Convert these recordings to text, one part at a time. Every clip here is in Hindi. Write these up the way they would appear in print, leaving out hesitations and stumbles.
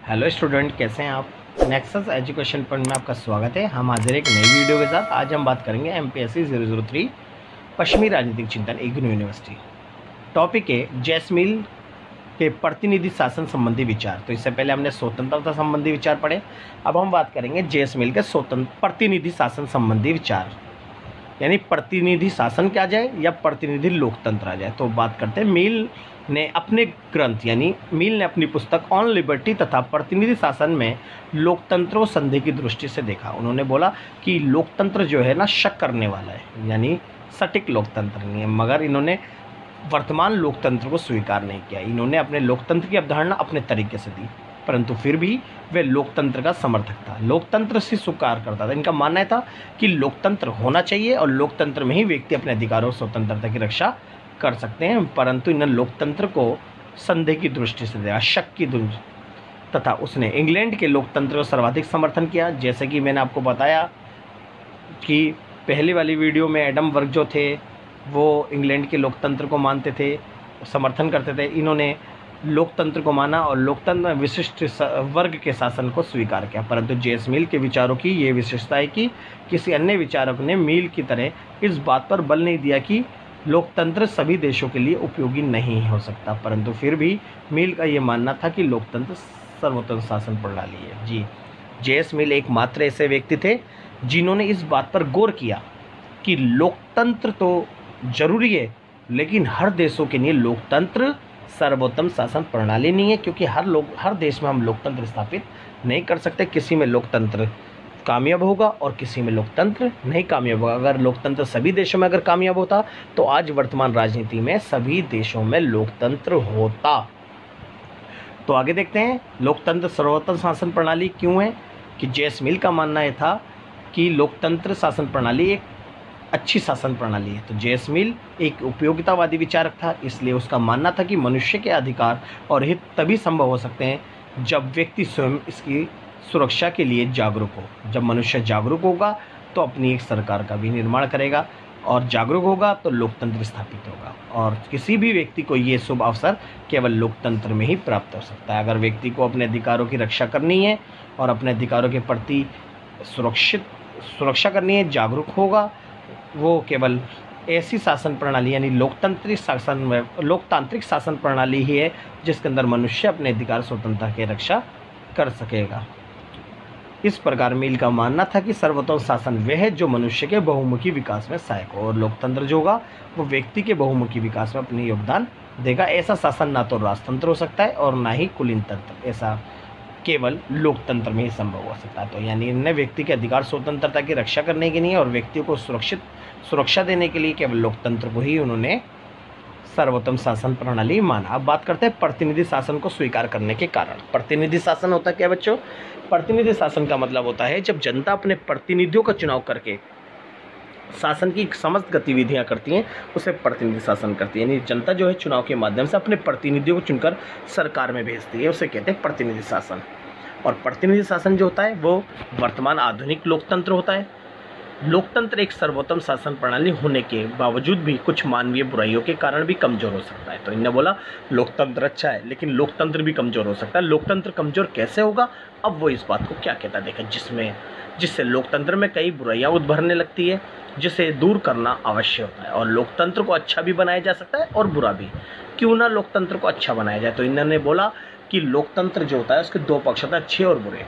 हेलो स्टूडेंट, कैसे हैं आप। नेक्सस एजुकेशन पॉइंट में आपका स्वागत है। हम हाजिर एक नई वीडियो के साथ। आज हम बात करेंगे MPSC 003 पश्चिमी राजनीतिक चिंतन इग्नू यूनिवर्सिटी। टॉपिक है जैसमिल के प्रतिनिधि शासन संबंधी विचार। तो इससे पहले हमने स्वतंत्रता संबंधी विचार पढ़े। अब हम बात करेंगे जैसमिल के प्रतिनिधि शासन संबंधी विचार, यानी प्रतिनिधि शासन क्या आ जाए या प्रतिनिधि लोकतंत्र आ जाए। तो बात करते हैं मिल ने अपने ग्रंथ यानी मिल ने अपनी पुस्तक ऑन लिबर्टी तथा प्रतिनिधि शासन में लोकतंत्र और संधि की दृष्टि से देखा। उन्होंने बोला कि लोकतंत्र जो है ना शक करने वाला है, यानी सटीक लोकतंत्र नहीं है। मगर इन्होंने वर्तमान लोकतंत्र को स्वीकार नहीं किया। इन्होंने अपने लोकतंत्र की अवधारणा अपने तरीके से दी, परंतु फिर भी वे लोकतंत्र का समर्थक था, लोकतंत्र से स्वीकार करता था। इनका मानना था कि लोकतंत्र होना चाहिए और लोकतंत्र में ही व्यक्ति अपने अधिकारों और स्वतंत्रता की रक्षा कर सकते हैं। परंतु इन्होंने लोकतंत्र को संदेह की दृष्टि से देखा, शक की दृष्टि, तथा उसने इंग्लैंड के लोकतंत्र को सर्वाधिक समर्थन किया। जैसे कि मैंने आपको बताया कि पहली वाली वीडियो में एडम वर्ग जो थे वो इंग्लैंड के लोकतंत्र को मानते थे, समर्थन करते थे। इन्होंने लोकतंत्र को माना और लोकतंत्र में विशिष्ट वर्ग के शासन को स्वीकार किया। परंतु जेम्स मिल के विचारों की ये विशेषता है कि किसी अन्य विचारक ने मिल की तरह इस बात पर बल नहीं दिया कि लोकतंत्र सभी देशों के लिए उपयोगी नहीं हो सकता। परंतु फिर भी मिल का ये मानना था कि लोकतंत्र सर्वोत्तम शासन प्रणाली है। जी, जेम्स मिल एकमात्र ऐसे व्यक्ति थे जिन्होंने इस बात पर गौर किया कि लोकतंत्र तो जरूरी है, लेकिन हर देशों के लिए लोकतंत्र सर्वोत्तम शासन प्रणाली नहीं है, क्योंकि हर देश में हम लोकतंत्र स्थापित नहीं कर सकते। किसी में लोकतंत्र कामयाब होगा और किसी में लोकतंत्र नहीं कामयाब होगा। अगर लोकतंत्र सभी देशों में अगर कामयाब होता तो आज वर्तमान राजनीति में सभी देशों में लोकतंत्र होता। तो आगे देखते हैं लोकतंत्र सर्वोत्तम शासन प्रणाली क्यों है। कि जेम्स मिल का मानना यह था कि लोकतंत्र शासन प्रणाली एक अच्छी शासन प्रणाली है। तो जेम्स मिल एक उपयोगितावादी विचारक था, इसलिए उसका मानना था कि मनुष्य के अधिकार और हित तभी संभव हो सकते हैं जब व्यक्ति स्वयं इसकी सुरक्षा के लिए जागरूक हो। जब मनुष्य जागरूक होगा तो अपनी एक सरकार का भी निर्माण करेगा, और जागरूक होगा तो लोकतंत्र स्थापित होगा। और किसी भी व्यक्ति को ये शुभ अवसर केवल लोकतंत्र में ही प्राप्त हो सकता है। अगर व्यक्ति को अपने अधिकारों की रक्षा करनी है और अपने अधिकारों के प्रति सुरक्षा करनी है, जागरूक होगा, वो केवल ऐसी शासन प्रणाली यानी लोकतांत्रिक शासन प्रणाली ही है जिसके अंदर मनुष्य अपने अधिकार स्वतंत्रता की रक्षा कर सकेगा। इस प्रकार मिल का मानना था कि सर्वोत्तम शासन वह है जो मनुष्य के बहुमुखी विकास में सहायक हो, और लोकतंत्र जो होगा वो व्यक्ति के बहुमुखी विकास में अपनी योगदान देगा। ऐसा शासन ना तो राजतंत्र हो सकता है और ना ही कुलीन तंत्र, ऐसा केवल लोकतंत्र में ही संभव हो सकता है। तो यानी इन्हें व्यक्ति के अधिकार स्वतंत्रता की रक्षा करने के लिए और व्यक्तियों को सुरक्षा देने के लिए केवल लोकतंत्र को ही उन्होंने सर्वोत्तम शासन प्रणाली माना। अब बात करते हैं प्रतिनिधि शासन को स्वीकार करने के कारण। प्रतिनिधि शासन होता क्या बच्चों? प्रतिनिधि शासन का मतलब होता है जब जनता अपने प्रतिनिधियों का चुनाव करके शासन की समस्त गतिविधियां करती हैं, उसे प्रतिनिधि शासन करती है। यानी जनता जो है चुनाव के माध्यम से अपने प्रतिनिधियों को चुनकर सरकार में भेजती है, उसे कहते हैं प्रतिनिधि शासन। और प्रतिनिधि शासन जो होता है वो वर्तमान आधुनिक लोकतंत्र होता है। लोकतंत्र एक सर्वोत्तम शासन प्रणाली होने के बावजूद भी कुछ मानवीय बुराइयों के कारण भी कमज़ोर हो सकता है। तो इन्होंने बोला लोकतंत्र अच्छा है, लेकिन लोकतंत्र भी कमज़ोर हो सकता है। लोकतंत्र कमज़ोर कैसे होगा? अब वो इस बात को क्या कहता है देखें, जिससे लोकतंत्र में कई बुराइयां उभरने लगती है, जिसे दूर करना आवश्यक होता है। और लोकतंत्र को अच्छा भी बनाया जा सकता है और बुरा भी। क्यों ना लोकतंत्र को अच्छा बनाया जाए? तो इन्होंने बोला कि लोकतंत्र जो होता है उसके दो पक्ष होते हैं, अच्छे और बुरे,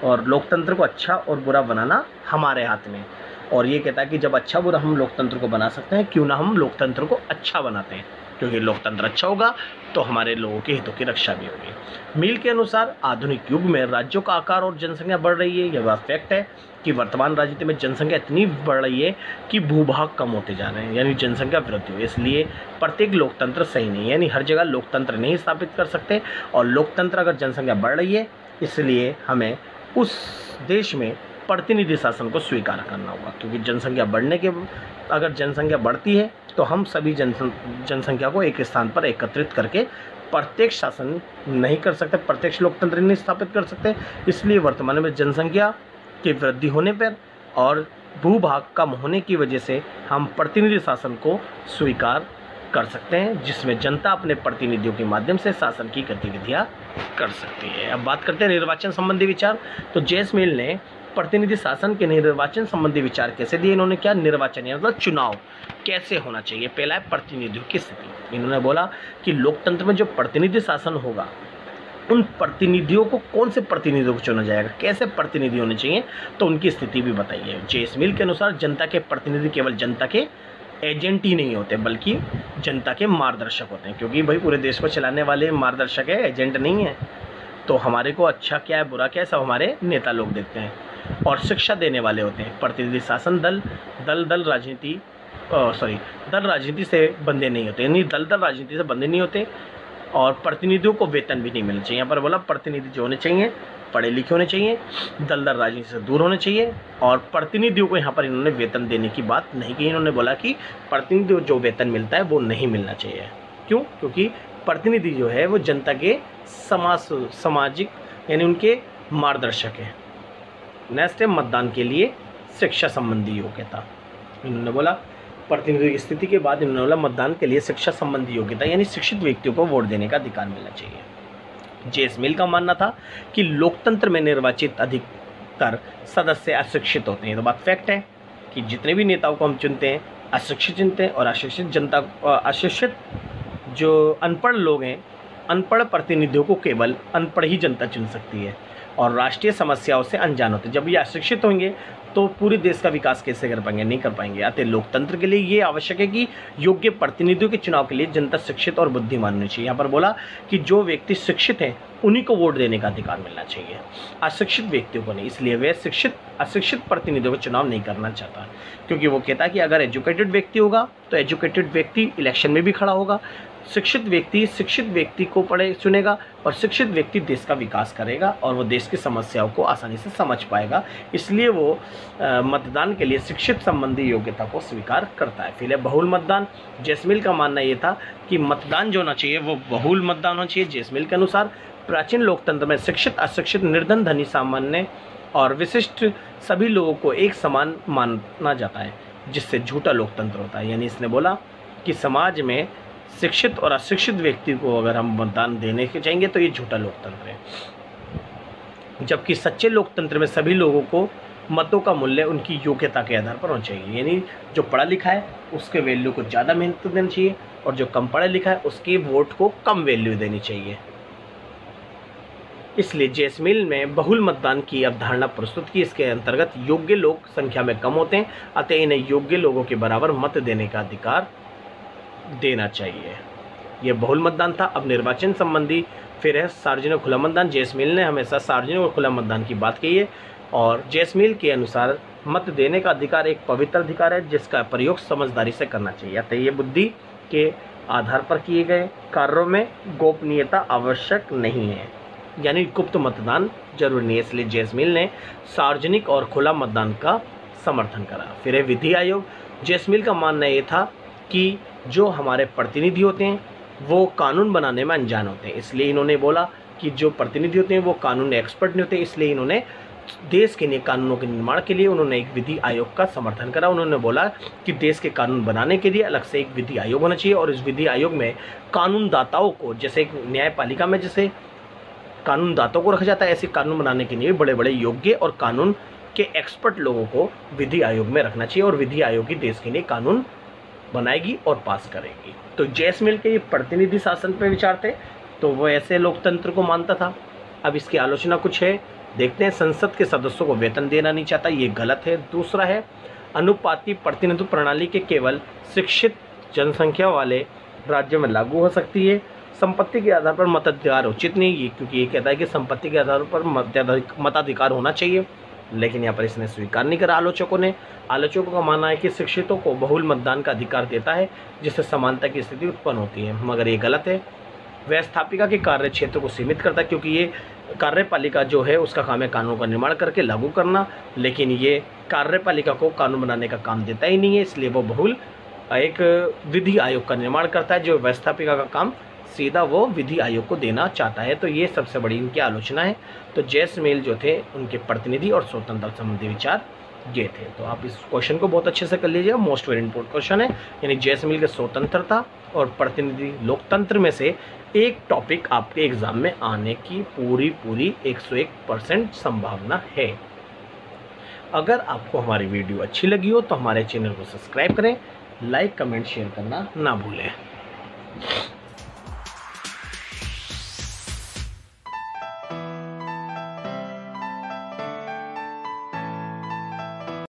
और लोकतंत्र को अच्छा और बुरा बनाना हमारे हाथ में। और ये कहता है कि जब अच्छा बुरा हम लोकतंत्र को बना सकते हैं, क्यों ना हम लोकतंत्र को अच्छा बनाते हैं, क्योंकि लोकतंत्र अच्छा होगा तो हमारे लोगों के हितों की रक्षा भी होगी। मिल के अनुसार आधुनिक युग में राज्यों का आकार और जनसंख्या बढ़ रही है। यह बात फैक्ट है कि वर्तमान राजनीति में जनसंख्या इतनी बढ़ रही है कि भूभाग कम होते जा रहे हैं, यानी जनसंख्या वृद्धि हुई। इसलिए प्रत्येक लोकतंत्र सही नहीं है, यानी हर जगह लोकतंत्र नहीं स्थापित कर सकते। और लोकतंत्र अगर जनसंख्या बढ़ रही है, इसलिए हमें उस देश में प्रतिनिधि शासन को स्वीकार करना होगा, क्योंकि जनसंख्या बढ़ने के अगर जनसंख्या बढ़ती है तो हम सभी जनसंख्या को एक स्थान पर एकत्रित करके प्रत्यक्ष शासन नहीं कर सकते, प्रत्यक्ष लोकतंत्र नहीं स्थापित कर सकते। इसलिए वर्तमान में जनसंख्या की वृद्धि होने पर और भूभाग कम होने की वजह से हम प्रतिनिधि शासन को स्वीकार कर सकते हैं, जिसमें जनता अपने प्रतिनिधियों के माध्यम से शासन की गतिविधियां कर सकती है। अब बात करते हैं निर्वाचन संबंधी विचार। तो जेस मिल ने प्रतिनिधि शासन के निर्वाचन संबंधी विचार कैसे दिए। इन्होंने क्या, निर्वाचन मतलब चुनाव कैसे होना चाहिए। पहला है प्रतिनिधियों की स्थिति। इन्होंने बोला कि लोकतंत्र में जो प्रतिनिधि शासन होगा उन प्रतिनिधियों को, कौन से प्रतिनिधियों को चुना जाएगा, कैसे प्रतिनिधि होने चाहिए, तो उनकी स्थिति भी बताइए। जेस मिल के अनुसार जनता के प्रतिनिधि केवल जनता के एजेंट ही नहीं होते बल्कि जनता के मार्गदर्शक होते हैं, क्योंकि भाई पूरे देश को चलाने वाले मार्गदर्शक है, एजेंट नहीं है। तो हमारे को अच्छा क्या है बुरा क्या है सब हमारे नेता लोग देखते हैं। और शिक्षा देने वाले होते हैं। प्रतिनिधि शासन दल राजनीति से बंधे नहीं होते, यानी दल राजनीति से बंधे नहीं होते। और प्रतिनिधियों को वेतन भी नहीं मिलना चाहिए। यहाँ पर बोला प्रतिनिधि जो होने चाहिए पढ़े लिखे होने चाहिए, दल राजनीति से दूर होने चाहिए। और प्रतिनिधियों को यहाँ पर इन्होंने वेतन देने की बात नहीं की। इन्होंने बोला कि प्रतिनिधियों जो वेतन मिलता है वो नहीं मिलना चाहिए। क्यों? क्योंकि प्रतिनिधि जो है वो जनता के सामाजिक यानी उनके मार्गदर्शक है। नेक्स्ट है मतदान के लिए शिक्षा संबंधी योग्यता। इन्होंने बोला प्रतिनिधि की स्थिति के बाद इन्होंने बोला मतदान के लिए शिक्षा संबंधी योग्यता यानी शिक्षित व्यक्तियों को वोट देने का अधिकार मिलना चाहिए। जेस मिल का मानना था कि लोकतंत्र में निर्वाचित अधिकतर सदस्य अशिक्षित होते हैं। तो बात फैक्ट है कि जितने भी नेताओं को हम चुनते हैं अशिक्षित चुनते हैं, और अशिक्षित जो अनपढ़ लोग हैं, अनपढ़ प्रतिनिधियों को केवल अनपढ़ ही जनता चुन सकती है और राष्ट्रीय समस्याओं से अनजान होते हैं। जब ये अशिक्षित होंगे तो पूरे देश का विकास कैसे कर पाएंगे, नहीं कर पाएंगे। अतः लोकतंत्र के लिए ये आवश्यक है कि योग्य प्रतिनिधियों के चुनाव के लिए जनता शिक्षित और बुद्धिमान होनी चाहिए। यहाँ पर बोला कि जो व्यक्ति शिक्षित हैं उन्हीं को वोट देने का अधिकार मिलना चाहिए, अशिक्षित व्यक्तियों को नहीं। इसलिए वह अशिक्षित प्रतिनिधियों का चुनाव नहीं करना चाहता, क्योंकि वो कहता है कि अगर एजुकेटेड व्यक्ति होगा तो एजुकेटेड व्यक्ति इलेक्शन में भी खड़ा होगा, शिक्षित व्यक्ति को पढ़े चुनेगा और शिक्षित व्यक्ति देश का विकास करेगा और वो देश की समस्याओं को आसानी से समझ पाएगा। इसलिए वो मतदान के लिए शिक्षित संबंधी योग्यता को स्वीकार करता है। फिर बहुल मतदान। जेस मिल का मानना ये था कि मतदान जो होना चाहिए वो बहुल मतदान होना चाहिए। जेस मिल के अनुसार प्राचीन लोकतंत्र में शिक्षित, अशिक्षित, निर्धन, धनी, सामान्य और विशिष्ट सभी लोगों को एक समान माना जाता है, जिससे झूठा लोकतंत्र होता है। यानी इसने बोला कि समाज में शिक्षित और अशिक्षित व्यक्ति को अगर हम मतदान देने के चाहेंगे तो ये झूठा लोकतंत्र है। जबकि सच्चे लोकतंत्र में सभी लोगों को मतों का मूल्य उनकी योग्यता के आधार पर होना चाहिए। यानी जो पढ़ा लिखा है उसके वैल्यू को ज़्यादा महत्व देना चाहिए और जो कम पढ़ा लिखा है उसके वोट को कम वैल्यू देनी चाहिए। इसलिए जेस मिल में बहुल मतदान की अवधारणा प्रस्तुत की। इसके अंतर्गत योग्य लोग संख्या में कम होते हैं, अतः इन्हें योग्य लोगों के बराबर मत देने का अधिकार देना चाहिए। यह बहुल मतदान था। अब निर्वाचन संबंधी फिर है सार्वजनिक खुला मतदान। जेस मिल ने हमेशा सार्वजनिक और खुला मतदान की बात की है और जेस मिल के अनुसार मत देने का अधिकार एक पवित्र अधिकार है जिसका प्रयोग समझदारी से करना चाहिए। अतः ये बुद्धि के आधार पर किए गए कार्यों में गोपनीयता आवश्यक नहीं है, यानी गुप्त मतदान जरूरी नहीं है। इसलिए जेस मिल ने सार्वजनिक और खुला मतदान का समर्थन करा। फिर है विधि आयोग। जेस मिल का मानना ये था कि जो हमारे प्रतिनिधि होते हैं वो कानून बनाने में अनजान होते हैं, इसलिए इन्होंने बोला कि जो प्रतिनिधि होते हैं वो कानून एक्सपर्ट नहीं होते। इसलिए इन्होंने देश के लिए कानूनों के निर्माण के लिए उन्होंने एक विधि आयोग का समर्थन करा। उन्होंने बोला कि देश के कानून बनाने के लिए अलग से एक विधि आयोग होना चाहिए और इस विधि आयोग में कानूनदाताओं को, जैसे एक न्यायपालिका में जैसे कानूनदाताओं को रखा जाता है, ऐसे कानून बनाने के लिए बड़े बड़े योग्य और कानून के एक्सपर्ट लोगों को विधि आयोग में रखना चाहिए और विधि आयोग ही देश के लिए कानून बनाएगी और पास करेगी। तो जेस मिल के ये प्रतिनिधि शासन पर विचार थे, तो वो ऐसे लोकतंत्र को मानता था। अब इसकी आलोचना कुछ है, देखते हैं। संसद के सदस्यों को वेतन देना नहीं चाहता, ये गलत है। दूसरा है अनुपाती प्रतिनिधित्व प्रणाली के केवल शिक्षित जनसंख्या वाले राज्यों में लागू हो सकती है। संपत्ति के आधार पर मताधिकार उचित नहीं है, क्योंकि ये कहता है कि संपत्ति के आधार पर मताधिकार होना चाहिए, लेकिन यहाँ पर इसने स्वीकार नहीं करा आलोचकों का मानना है कि शिक्षितों को बहुल मतदान का अधिकार देता है जिससे समानता की स्थिति उत्पन्न होती है, मगर ये गलत है। व्यवस्थापिका के कार्य क्षेत्र को सीमित करता है, क्योंकि ये कार्यपालिका जो है उसका काम है कानून का निर्माण करके लागू करना, लेकिन ये कार्यपालिका को कानून बनाने का काम देता ही नहीं है। इसलिए वो बहुल एक विधि आयोग का निर्माण करता है, जो व्यवस्थापिका का काम सीधा वो विधि आयोग को देना चाहता है। तो ये सबसे बड़ी उनकी आलोचना है। तो जेस मिल जो थे उनके प्रतिनिधि और स्वतंत्रता संबंधी विचार ये थे। तो आप इस क्वेश्चन को बहुत अच्छे से कर लीजिए, मोस्ट वेरी इंपॉर्टेंट क्वेश्चन है। यानी जेस मिल के स्वतंत्रता और प्रतिनिधि लोकतंत्र में से एक टॉपिक आपके एग्ज़ाम में आने की पूरी 101% संभावना है। अगर आपको हमारी वीडियो अच्छी लगी हो तो हमारे चैनल को सब्सक्राइब करें, लाइक कमेंट शेयर करना ना भूलें।